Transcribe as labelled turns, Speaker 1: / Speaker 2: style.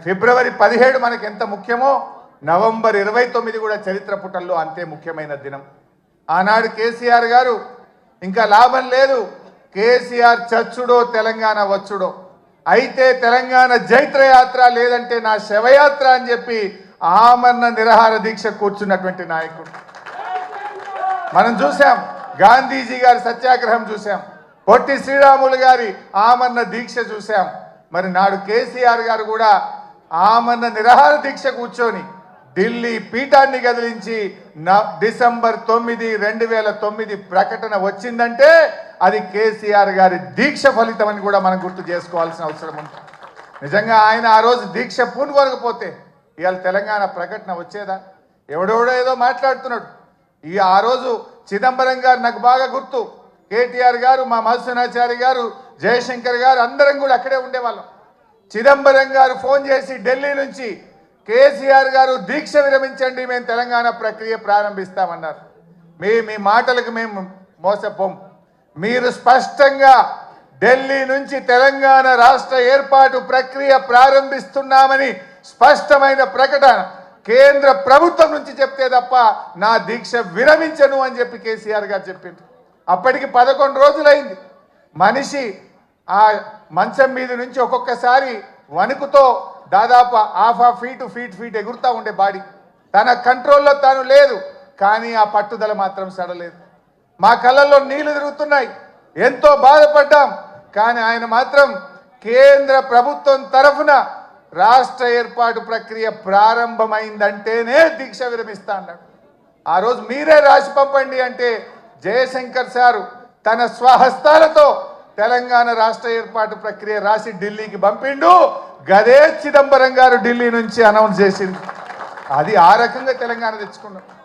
Speaker 1: ఫిబ్రవరి 17 మనకు ఎంత ముఖ్యమో నవంబర్ 29 కూడా చరిత్ర పుటల్లో అంతే ముఖ్యమైన దినం. ఆనాడు కేసీఆర్ గారు ఇంకా లాభం లేదు, కేసీఆర్ చచ్చుడో తెలంగాణ వచ్చుడో, అయితే తెలంగాణ జైత్రయాత్ర లేదంటే నా శవయాత్ర అని చెప్పి ఆమరణ నిరాహార దీక్ష కూర్చున్నటువంటి నాయకుడు మనం చూసాం. గాంధీజీ గారి సత్యాగ్రహం చూసాం, పొట్టి శ్రీరాములు గారి ఆమరణ దీక్ష చూసాం. మరి నాడు కేసీఆర్ గారు కూడా ఆమరణ నిరాహార దీక్ష కూర్చొని ఢిల్లీ పీఠాన్ని కదిలించి డిసెంబర్ 9, 2009 ప్రకటన వచ్చిందంటే అది కేసీఆర్ గారి దీక్ష ఫలితం అని కూడా మనం గుర్తు చేసుకోవాల్సిన అవసరం ఉంది. నిజంగా ఆయన ఆ రోజు దీక్ష పూనుకోకపోతే ఇవాళ తెలంగాణ ప్రకటన వచ్చేదా? ఎవడెవడో ఏదో మాట్లాడుతున్నాడు. ఆ రోజు చిదంబరం గారు నాకు బాగా గుర్తు, కేటీఆర్ గారు, మా మధుసూనాచారి గారు, జయశంకర్ గారు అందరం కూడా అక్కడే ఉండేవాళ్ళం. చిదంబరం గారు ఫోన్ చేసి ఢిల్లీ నుంచి కేసీఆర్ గారు దీక్ష విరమించండి, మేము తెలంగాణ ప్రక్రియ ప్రారంభిస్తామన్నారు. మీ మాటలకు మేము మోసపోం. మీరు స్పష్టంగా ఢిల్లీ నుంచి తెలంగాణ రాష్ట్ర ఏర్పాటు ప్రక్రియ ప్రారంభిస్తున్నామని స్పష్టమైన ప్రకటన కేంద్ర ప్రభుత్వం నుంచి చెప్తే తప్ప నా దీక్ష విరమించను అని చెప్పి కేసీఆర్ గారు చెప్పింది. అప్పటికి 11 రోజులైంది. మనిషి ఆ మంచం మీద నుంచి ఒక్కొక్కసారి వణుకుతో దాదాపు ½ ఫీట్ ఎగురుతూ ఉండే బాడీ, తన కంట్రోల్లో తాను లేదు. కానీ ఆ పట్టుదల మాత్రం సడలేదు. మా కళ్ళల్లో నీళ్లు తిరుగుతున్నాయి, ఎంతో బాధపడ్డాం. కానీ ఆయన మాత్రం కేంద్ర ప్రభుత్వం తరఫున రాష్ట్ర ఏర్పాటు ప్రక్రియ ప్రారంభమైందంటేనే దీక్ష విరమిస్తా అన్నాడు. ఆ రోజు మీరే రాసి పంపండి అంటే జయశంకర్ సారు తన స్వహస్తాలతో తెలంగాణ రాష్ట్ర ఏర్పాటు ప్రక్రియ రాసి ఢిల్లీకి పంపిండు. గదే చిదంబరం గారు ఢిల్లీ నుంచి అనౌన్స్ చేసింది. అది ఆ రకంగా తెలంగాణ తెచ్చుకున్నాం.